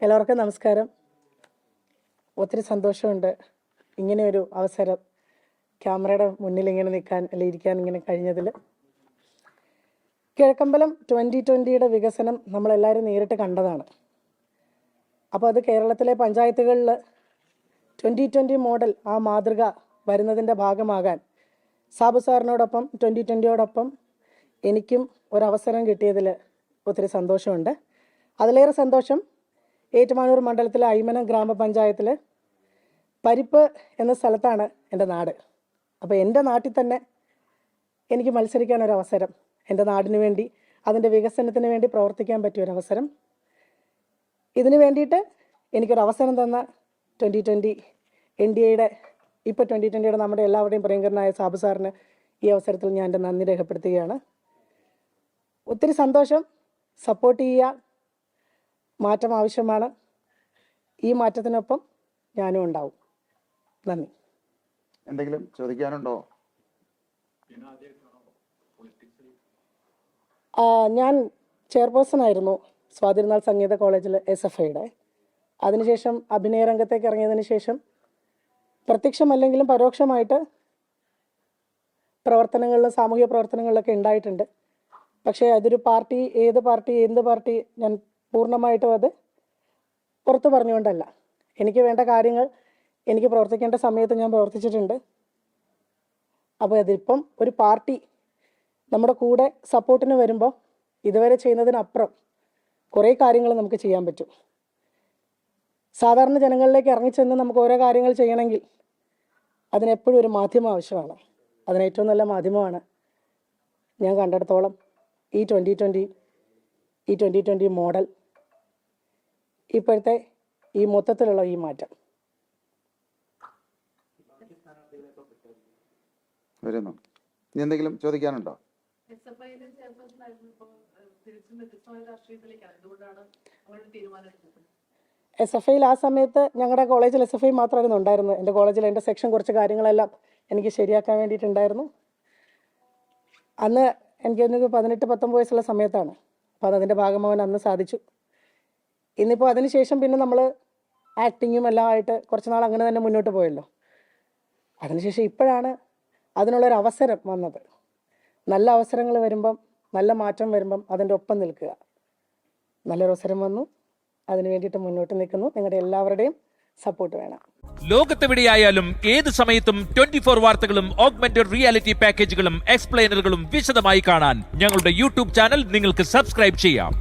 എല്ലാവർക്കും നമസ്കാരം. ഒത്തിരി സന്തോഷമുണ്ട് ഇങ്ങനെ ഒരു അവസരം ക്യാമറയുടെ മുന്നിൽ ഇങ്ങനെ നിൽക്കാൻ അല്ലെങ്കിൽ ഇരിക്കാൻ ഇങ്ങനെ കഴിഞ്ഞതിൽ. കിഴക്കമ്പലം 2020യുടെ വികസനം നമ്മളെല്ലാവരും നേരിട്ട് കണ്ടതാണ്. അപ്പോൾ അത് കേരളത്തിലെ പഞ്ചായത്തുകളിൽ 2020 മോഡൽ ആ മാതൃക വരുന്നതിൻ്റെ ഭാഗമാകാൻ സാബു സാറിനോടൊപ്പം 2020യോടൊപ്പം എനിക്കും ഒരവസരം കിട്ടിയതിൽ ഒത്തിരി സന്തോഷമുണ്ട്. അതിലേറെ സന്തോഷം ഏറ്റുമാനൂർ മണ്ഡലത്തിലെ അയ്മനം ഗ്രാമപഞ്ചായത്തിൽ പരിപ്പ് എന്ന സ്ഥലത്താണ് എൻ്റെ നാട്. അപ്പോൾ എൻ്റെ നാട്ടിൽ തന്നെ എനിക്ക് മത്സരിക്കാനൊരവസരം, എൻ്റെ നാടിന് വേണ്ടി അതിൻ്റെ വികസനത്തിന് വേണ്ടി പ്രവർത്തിക്കാൻ പറ്റിയൊരവസരം, ഇതിന് വേണ്ടിയിട്ട് എനിക്കൊരവസരം തന്ന 2020 NDAയുടെ ഇപ്പോൾ 2020യുടെ നമ്മുടെ എല്ലാവരുടെയും പ്രിയങ്കരനായ സാബു സാറിന് ഈ അവസരത്തിൽ ഞാൻ എൻ്റെ നന്ദി രേഖപ്പെടുത്തുകയാണ്. ഒത്തിരി സന്തോഷം. സപ്പോർട്ട് ചെയ്യുക. മാറ്റം ആവശ്യമാണ്. ഈ മാറ്റത്തിനൊപ്പം ഞാനും ഉണ്ടാവും. നന്ദി. എന്തെങ്കിലും ചോദിക്കാനുണ്ടോ? ഞാൻ ചെയർപേഴ്സൺ ആയിരുന്നു സ്വാതിരുന്നാൾ സംഗീത കോളേജിൽ SFIയുടെ. അതിനുശേഷം അഭിനയ രംഗത്തേക്ക് ഇറങ്ങിയതിന് ശേഷം പ്രത്യക്ഷമല്ലെങ്കിലും പരോക്ഷമായിട്ട് പ്രവർത്തനങ്ങളിലും സാമൂഹിക പ്രവർത്തനങ്ങളിലൊക്കെ ഉണ്ടായിട്ടുണ്ട്. പക്ഷേ അതൊരു പാർട്ടി, എന്ത് പാർട്ടി ഞാൻ പൂർണ്ണമായിട്ടും അത് പുറത്തു പറഞ്ഞുകൊണ്ടല്ല. എനിക്ക് വേണ്ട കാര്യങ്ങൾ എനിക്ക് പ്രവർത്തിക്കേണ്ട സമയത്ത് ഞാൻ പ്രവർത്തിച്ചിട്ടുണ്ട്. അപ്പോൾ അതിപ്പം ഒരു പാർട്ടി നമ്മുടെ കൂടെ സപ്പോർട്ടിന് വരുമ്പോൾ ഇതുവരെ ചെയ്യുന്നതിനപ്പുറം കുറേ കാര്യങ്ങൾ നമുക്ക് ചെയ്യാൻ പറ്റും. സാധാരണ ജനങ്ങളിലേക്ക് ഇറങ്ങിച്ചെന്ന് നമുക്ക് ഓരോ കാര്യങ്ങൾ ചെയ്യണമെങ്കിൽ അതിനെപ്പോഴും ഒരു മാധ്യമം ആവശ്യമാണ്. അതിനേറ്റവും നല്ല മാധ്യമമാണ് ഞാൻ കണ്ടെടുത്തോളം ഈ 2020 മോഡൽ, ഇപ്പോഴത്തെ ഈ മൊത്തത്തിലുള്ള ഈ മാറ്റം. വരുന്നു. ഇനി എന്തെങ്കിലും ചോദിക്കാനുണ്ടോ? SFIയിൽ ആ സമയത്ത് ഞങ്ങളുടെ കോളേജിൽ SFI മാത്രമായിരുന്നു ഉണ്ടായിരുന്നത്. എൻ്റെ കോളേജിൽ എൻ്റെ സെക്ഷൻ കുറച്ച് കാര്യങ്ങളെല്ലാം എനിക്ക് ശരിയാക്കാൻ വേണ്ടിയിട്ടുണ്ടായിരുന്നു. അന്ന് എനിക്ക് 18-19 വയസ്സുള്ള സമയത്താണ്. അപ്പോൾ അതിൻ്റെ ഭാഗമാവാൻ അന്ന് സാധിച്ചു. ഇന്നിപ്പോൾ അതിനുശേഷം പിന്നെ നമ്മൾ ആക്ടിങ്ങും എല്ലാം ആയിട്ട് കുറച്ച് നാൾ അങ്ങനെ തന്നെ മുന്നോട്ട് പോയല്ലോ. അതിനുശേഷം ഇപ്പോഴാണ് അതിനുള്ളൊരവസരം വന്നത്. നല്ല അവസരങ്ങൾ വരുമ്പം, നല്ല മാറ്റം വരുമ്പം അതിൻ്റെ ഒപ്പം നിൽക്കുക. നല്ലൊരു അവസരം വന്നു, അതിനു വേണ്ടിയിട്ട് മുന്നോട്ട് നിൽക്കുന്നു. നിങ്ങളുടെ എല്ലാവരുടെയും സപ്പോർട്ട് വേണം. ലോകത്തെവിടെയായാലും ഏത് സമയത്തും 24 വാർത്തകളും ഓഗ്മെന്റഡ് റിയാലിറ്റി പാക്കേജുകളും എക്സ്പ്ലെയിനറുകളും വിശദമായി കാണാൻ ഞങ്ങളുടെ YouTube ചാനൽ നിങ്ങൾക്ക് സബ്സ്ക്രൈബ് ചെയ്യാം.